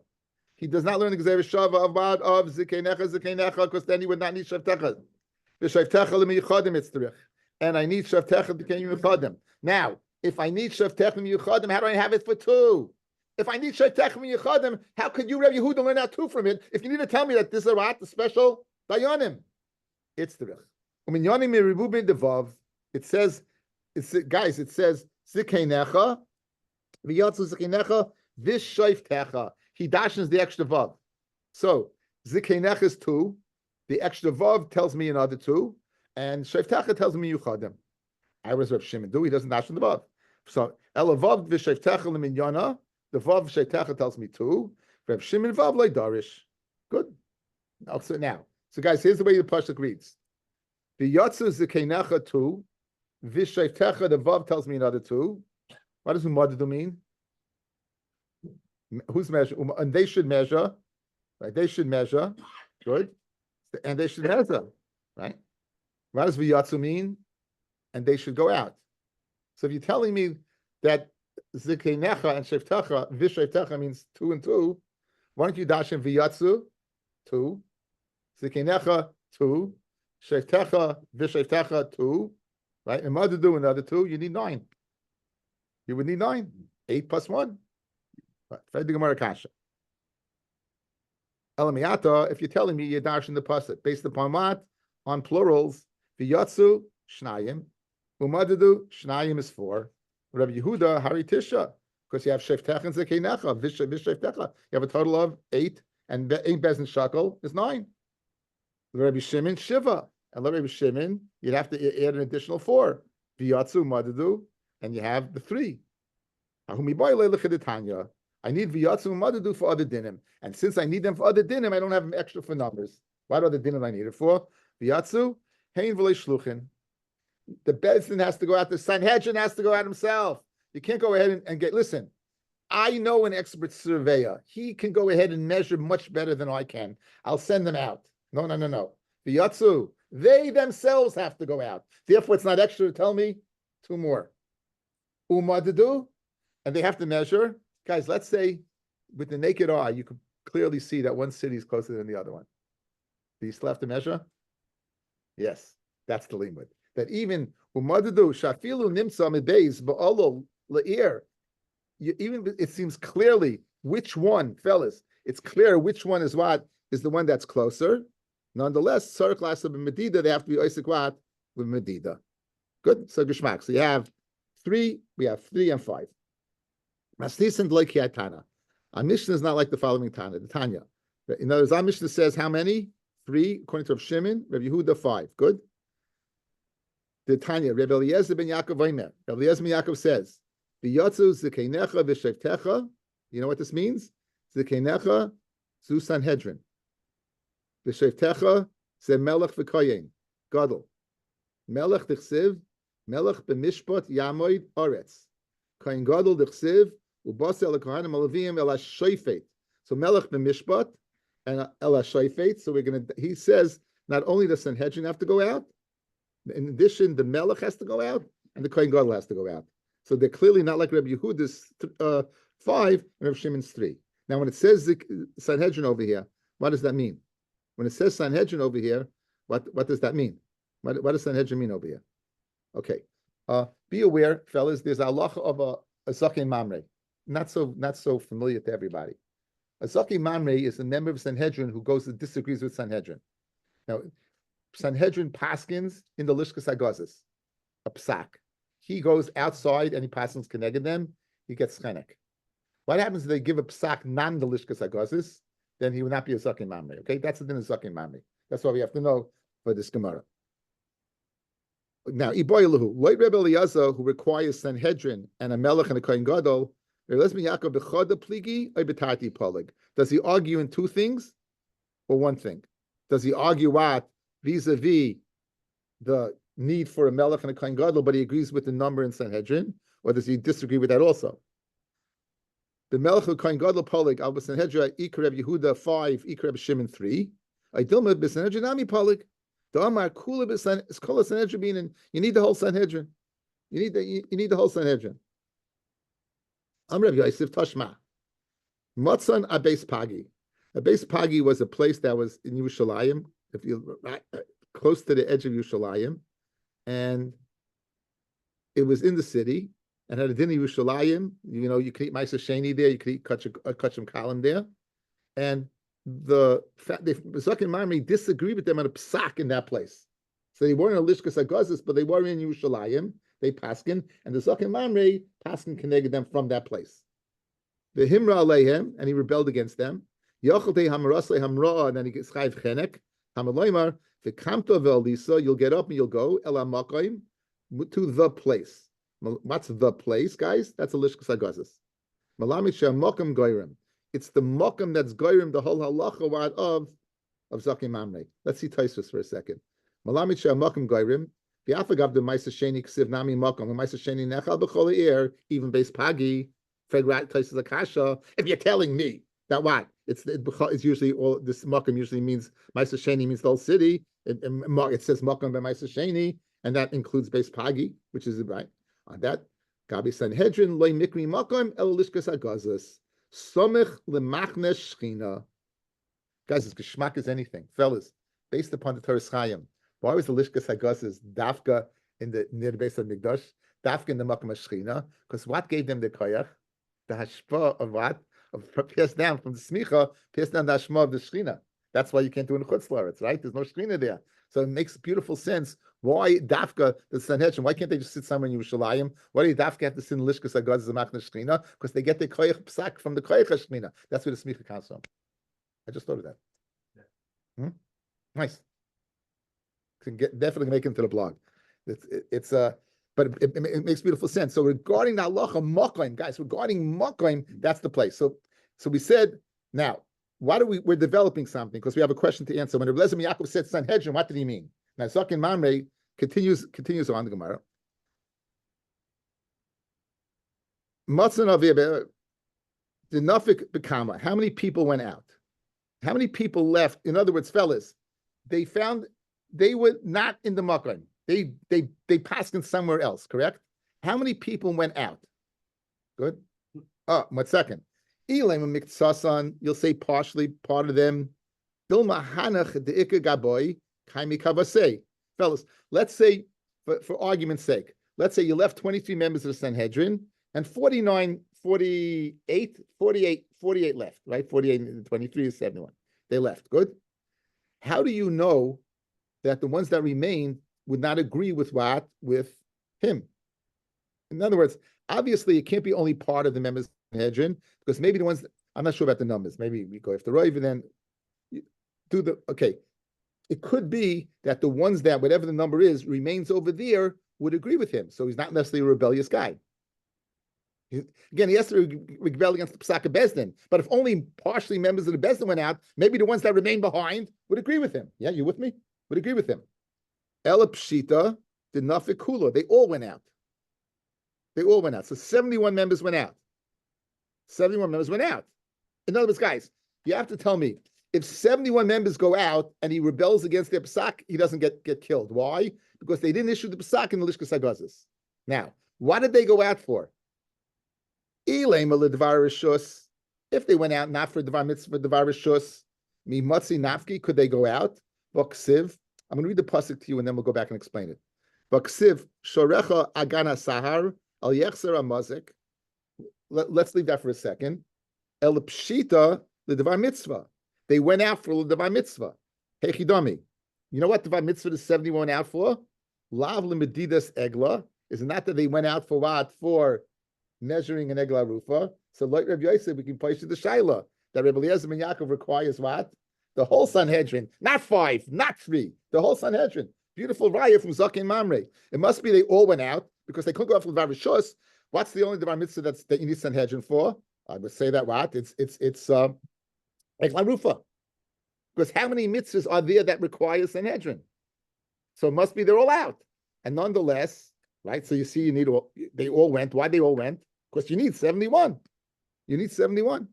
He does not learn the Gzeir Shava of Zikeinecha because then he would not need Sheiftecha. V'Sheiftecha L'Miyuchadim Itzterich. And I need Shavtecha Miyuchadim. Now, if I need Shavtecha Miyuchadim, how do I have it for 2? If I need Shavtecha Miyuchadim, how could you, Rabbi Yehuda, learn out 2 from it? If you need to tell me that this is the special Dayanim, it's the Uminyanim Miribubin Devav. It says Zikeinecha, V'yatzu Zikeinecha, V'Shavtecha. He dashes the extra vav. So Zikeinecha is 2. The extra vav tells me another 2. And Sheiftecha tells me Yuchadim. I was Rav Shimon do. He doesn't dash in the vav. So Elavav v'Sheiftecha l'minyana. The vav Sheiftecha tells me 2. Rav Shimon vav loy darish. Good. So guys, here's the way the pasuk reads. V'yatzu Zikeinecha 2. V'Sheiftecha, the vav tells me another 2. What does umadadu mean? Who's measure? And they should measure. Right? They should measure. Good. And they should measure. Right? What does v'yatzu mean? And they should go out. So if you're telling me that Zikeinecha and Sheiftecha, V'Sheiftecha means 2 and 2, why don't you dash in v'yatzu 2, Zikeinecha 2, Sheiftecha, V'Sheiftecha 2, right? And mother do another 2, you need 9. You would need 9. 8 plus 1. Right? Gemara kasha. Elamiyata, if you're telling me you're dashing the pasuk based upon what? On plurals. V'yatzu shnayim, umadadu shnayim is 4. Rabbi Yehuda haritisha, because you have Sheiftecha and Zikeinecha, V'Sheiftecha. You have a total of 8, and 8 bezin shakel is 9. Rabbi Shimon shiva, and Rabbi Shimon you'd have to add an additional 4. V'yatzu madadu, and you have the 3. Ahumi boy le'lechiditanya. I need v'yatzu madadu for other dinim, and since I need them for other dinim, I don't have them extra for numbers. What other dinim I need it for? V'yatzu hein v'lei shluchin. The Bezdin has to go out. The Sanhedrin has to go out himself. You can't go ahead and get. Listen, I know an expert surveyor. He can go ahead and measure much better than I can. I'll send them out. No. V'yatzu. They themselves have to go out. Therefore, it's not extra to tell me 2 more. Umadadu, and they have to measure. Guys, let's say with the naked eye, you can clearly see that one city is closer than the other one. Do you still have to measure? Yes, that's the limud. That even umadadu shafilu nimsa mibeis ba'olo la'ir. Even it seems clearly which one, fellas. It's clear which one is what is the one that's closer. Nonetheless, sark lasa b'medida, they have to be oisik what with medida. Good. So geshmak. So you have 3. We have 3 and 5. Masnisan loikiat tana. Our Mishnah is not like the following Tana. The Tanya. In other words, our Mishnah says how many? 3 according to Rav Shimon. Rav Yehuda 5. Good. The Tanya. Rabbi Eliezer ben Yaakov Omer. Rabbi Eliezer ben Yaakov says, "V'yatzu zekeinecha v'shevtecha." You know what this means? Zekeinecha zu Sanhedrin. V'shevtecha ze melech v'koyen. Gadol. Melech dichsiv. Melech b'mishpat yamoid aretz. Kohen gadol dichsiv. Ubasel lekohanim alavim el hashayfet. So melech b'mishpat and el hashayfet. So he says not only the Sanhedrin have to go out, in addition, the Melech has to go out, and the Kohen Gadol has to go out. So they're clearly not like Rabbi Yehuda's 5 and Rabbi Shimon's 3. Now, when it says the Sanhedrin over here, what does that mean? When it says Sanhedrin over here, what does that mean? What does Sanhedrin mean over here? Okay. Be aware, fellas, there's a halacha of a Zaken Mamre. Not so familiar to everybody. A Zaken Mamre is a member of Sanhedrin who disagrees with Sanhedrin. Now, Sanhedrin paskins in the Lishkas Hagazis, a psak. He goes outside and he paskins keneged them. He gets chenek. What happens if they give a psak non the Lishkas Hagazis? Then he will not be a Zaken Mamre. Okay, that's the din of Zaken Mamre. That's what we have to know for this Gemara. Now, Iboyelahu, Loit Rebbe Eliezer, who requires Sanhedrin and a Melech and a Kohen Gadol, does he argue in 2 things or 1 thing? Does he argue what? Vis-a-vis the need for a Melech and a Kohen Gadol, but he agrees with the number in Sanhedrin, or does he disagree with that also? The Melech and Kohen Gadol polig, Alba Sanhedrin, Ikar Reb Yehuda 5, Ikar Reb Shimon 3. Idilma b'Sanhedrin Ami polig. The Amar Kula b'Sanhedrin Sanhedrin meaning you need the whole Sanhedrin. You need the whole Sanhedrin. Amr Reb Yosef Tashma. Matzan Abeis Pagi. Abeis Pagi was a place that was in Yerushalayim, if you close to the edge of Yerushalayim, and it was in the city, and had a din of Yerushalayim. You know, you could eat Ma'aser Sheni there, you could eat Kachim Kalim there, and the Zaken Mamre disagreed with them on a psak in that place. So they weren't in Lishkas Hagazis, but they were in Yerushalayim. They paskin, and the Zaken Mamre paskin connected them from that place. The Himra Alehem, and he rebelled against them. Yochalte Hamarasle Hamra, and then he gets Chayv Chenek. Hamaloimar, the Kamta Veldisa, you'll get up and you'll go, Ela Makaim, to the place. What's the place, guys? That's a Lishkas Hagazis. Malamisha Mokam Goyrim. It's the Mokam that's Goyrim, the whole halacha of Zaken Mamre. Let's see Taisvus for a second. Malamisha Mokam Goyrim. The Afagav the Ma'aser Sheni Ksiv Nami Mokam, the Ma'aser Sheni Nechal B'chol Eir, even base Pagi, Fegrat Taisvus Akasha. If you're telling me that what? It's usually all this Mokam usually means Ma'aser Sheni means the whole city. It says Mokam by Ma'aser Sheni, and that includes base Pagi, which is right. On that, Gabi Sanhedrin loy mikri Mokam el Lishkas Hagazis. Somech lemachne Shechina. Guys, as geschmack as anything, fellas, based upon the Torah Chaim. Why was the Lishkas Hagazis dafka near the base of Mikdash? Dafka in the Makam Shechina? Because what gave them the koyach? The hashpa of what? Of pierced down from the smicha, pierced down the hashma of the Shechina. That's why you can't do it in Chutz La'aretz, right? There's no Shechina there. So it makes beautiful sense. Why dafka the Sanhedrin? Why can't they just sit somewhere in Yerushalayim? Why do dafka have to sit in Lishkas Hagazis and Makam Shechina? Because they get the koyach psak from the koyach Shechina. That's where the smicha comes from. I just thought of that. Yeah. Nice. Can definitely make it into the blog. but it makes beautiful sense. So regarding the halacha makom, guys, regarding makom, that's the place. So we said now, why do we're developing something because we have a question to answer. When Rabbi Eliezer ben Yaakov said Sanhedrin, what did he mean? Now Zaken Mamre continues on the Gemara. Matzon Aviyah, the Nafik Bekama. How many people went out? How many people left? In other words, fellas, they found they were not in the makom. They passed in somewhere else, correct? How many people went out? Good. Oh, 1 second. Elam Miksasan, you'll say partially, part of them. Bilma Hanach de Ika Gaboy, Kaimi Kavase. Fellas, let's say, for argument's sake, let's say you left 23 members of the Sanhedrin and 48 left, right? 48 and 23 is 71. They left. Good. How do you know that the ones that remained would not agree with what? With him? In other words, obviously, it can't be only part of the members of the Sanhedrin, because maybe the ones, I'm not sure about the numbers. Maybe we go after Rav and then do the, okay. It could be that the ones that, whatever the number is, remains over there would agree with him. So he's not necessarily a rebellious guy. Again, he has to rebel against the Pesach of Bezdin. But if only partially members of the Bezdin went out, maybe the ones that remain behind would agree with him. Yeah, you with me? Would agree with him. Ela Pshita did Nafik Kula. They all went out. They all went out. So 71 members went out. 71 members went out. In other words, guys, you have to tell me, if 71 members go out and he rebels against their Pesach, he doesn't get killed. Why? Because they didn't issue the Pesach in the Lishkas HaGazis. Now, what did they go out for? If they went out not for Devar Mitzvah, Devar Rishus, Mimotzi Nafki, could they go out? Baksiv, I'm going to read the pasuk to you and then we'll go back and explain it. Baksiv, Shorecha Agana Sahar, Al Yechser Amazik. Let's leave that for a second. El Pshita, the Devar Mitzvah. They went out for the Devar Mitzvah. Hechidami. You know what Devar Mitzvah is 71 went out for? Lav Lemedidas Egla. Is it not that they went out for what? For measuring an Egla Rufa. So like Rabbi Yosef, we can place to the Shaila that Rabbi Eliezer ben Yaakov requires what? The whole Sanhedrin, not 5, not 3, the whole Sanhedrin. Beautiful raya from Zaken Mamre. It must be they all went out because they couldn't go out for Devar Rishus. What's the only Devar Mitzvah that you need Sanhedrin for? I would say that what? It's Egla Rufa. Because how many mitzvahs are there that require Sanhedrin? So it must be they're all out. And nonetheless, right? So you see, they all went. Why they all went? Because you need 71. You need 71.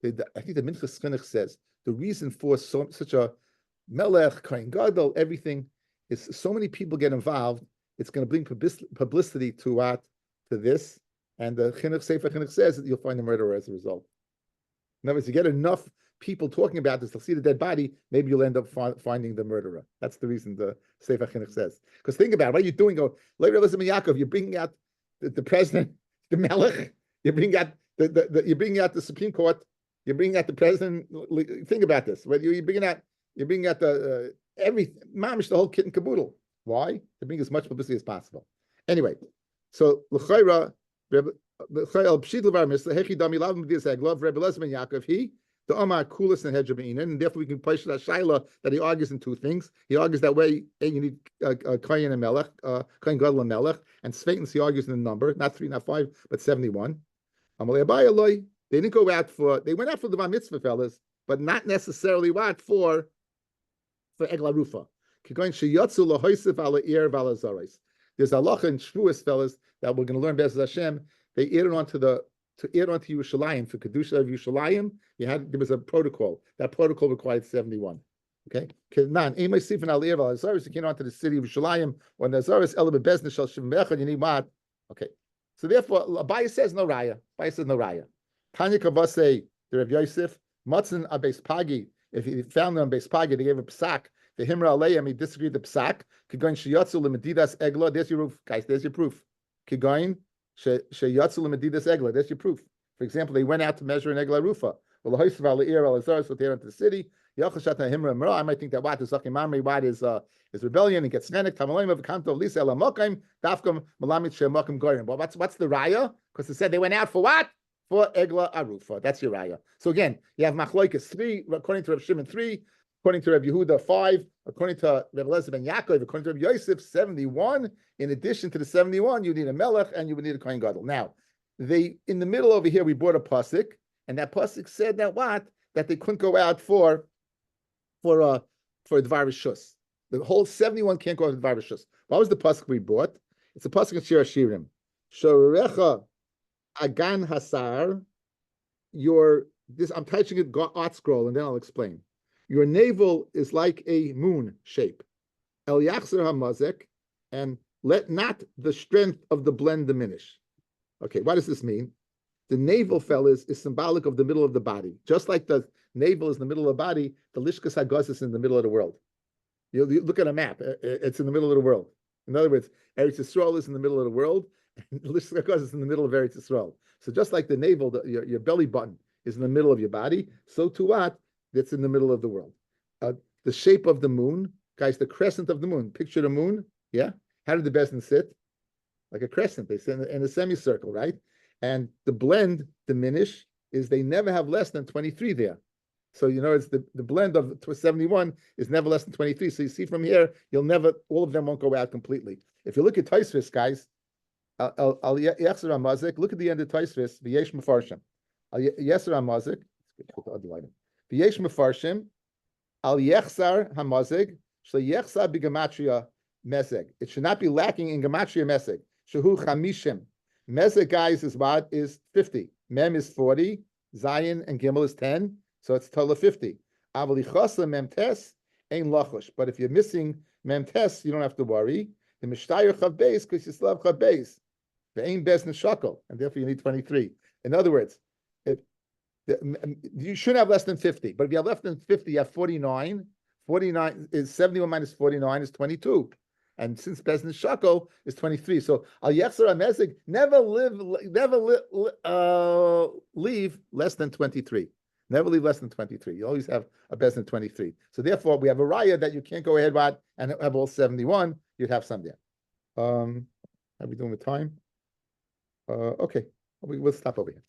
I think the Minchas Chinuch says the reason for such a Melech, Kohen Gadol, everything is so many people get involved. It's going to bring publicity to what? To this. And the Chinuch Sefer Chinuch says that you'll find a murderer as a result. In other words, you get enough people talking about this, they'll see the dead body, maybe you'll end up finding the murderer. That's the reason the Sefer Chinuch says. Because think about it, what are you doing? Go, later, Eliezer ben Yaakov, you're bringing out the president, the Melech, you're bringing out you're bringing out the Supreme Court, you're bringing out the president. Think about this. Whether you're bringing out the everything, mamish, the whole kit and caboodle. Why? To bring as much publicity as possible. Anyway, so l'chayra, l'chayra pshit levar misla hechi dami lav m'dias haglov Rabbi Eliezer ben Yaakov the Omar Kulas and Hedjabin, and therefore we can place that Shaila that he argues in two things. He argues that way you need Kohen and Melech, Kohen Gadol and Melech, and Sveitens he argues in the number, not 3, not 5, but 71. They didn't go out they went out for the Bar Mitzvah, fellas, but not necessarily what for Egla Rufa. There's a halacha in Shavuos, fellas, that we're going to learn Be'ez Hashem. They added onto Yerushalayim for Kedusha of Yerushalayim. There was a protocol. That protocol required 71. Okay. You came onto the city of Yerushalayim or Nazaris Elabed Bezdin Shal Shivim Echad. You need what? Okay. So therefore, Abaye says no raya. Abaye says no raya. Tanya Kavase, the Rav Yosef Matzin Abeis Pagi. If he found them on Beis Pagi, they gave a psak. The Himra Aleim, he disagreed with the psak. Kigoin Sheyatzu Lemedidas Egla. There's your proof, guys. There's your proof. Kigoin Sheyatzu Lemedidas Egla. There's your proof. For example, they went out to measure an Egla Rufa. Well, the Hoysav Ala'ir Al-Azar, so they're into the city. Yachashat Himra Mra. I might think that what is Zakim Mamri, what is rebellion and gets nenek. Tamalim of Kanto Lisa Elamokim, Dafkum Malamit Shemakim Gorim. Well, what's the raya? Because it said they went out for what? For Egla Arufa. That's your raya. So again, you have Machloikas 3, according to Rav Shimon 3, according to Rabbi Yehuda, 5, according to Rabbi Elazar ben Yaakov, according to Rabbi Yosef, 71. In addition to the 71, you need a melech and you would need a kohen gadol. Now, in the middle over here, we brought a pasuk, and that pasuk said that what? That they couldn't go out for Dvar Rishus. The whole 71 can't go out for Dvar Rishus. What was the pasuk we brought? It's a pasuk in Shir Hashirim. Shorecha agan hasar. I'm touching it art scroll, and then I'll explain. Your navel is like a moon shape. El yachzer hamazek, and let not the strength of the blend diminish. Okay, what does this mean? The navel, fellas, is symbolic of the middle of the body. Just like the navel is in the middle of the body, the lishkas hagos is in the middle of the world. You look at a map; it's in the middle of the world. In other words, Eretz Yisrael is in the middle of the world, and the lishkas hagos is in the middle of Eretz Yisrael. So just like the navel, your belly button is in the middle of your body, so too what? That's in the middle of the world. The shape of the moon, guys, the crescent of the moon. Picture the moon, yeah? How did the Bezdin sit? Like a crescent. They sit in a semicircle, right? And the blend diminish is they never have less than 23 there. So, it's the blend of 71 is never less than 23. So you see from here, all of them won't go out completely. If you look at Taisvis, guys, look at the end of Taisvis, V'yesh Mefarshim. Yeser HaMazik, V'yesh Mefarshim, Al Yechzar HaMazik, Shlo Yechzar B'Gematria Mezeg. It should not be lacking in Gematria Mezeg. Shehu Chamishim. Mezeg, guys, is what? Is 50. Mem is 40. Zion and Gimel is 10. So it's total 50. Aval Yichasa Mem Tes Ein Lachush. But if you're missing Mem Tes, you don't have to worry. The Mishtayr Chav Beis, because you still have Chav Beis. The Ein Bez Neshakel, and therefore you need 23. In other words, you shouldn't have less than 50. But if you have less than 50, you have 49. 49 is 71 minus 49 is 22. And since Bezin Shakel is 23. So Al Yechzer HaMezig, never leave less than 23. Never leave less than 23. You always have a Bezin 23. So therefore, we have a raya that you can't go ahead and have all 71. You'd have some there. How are we doing with time? Okay, we'll stop over here.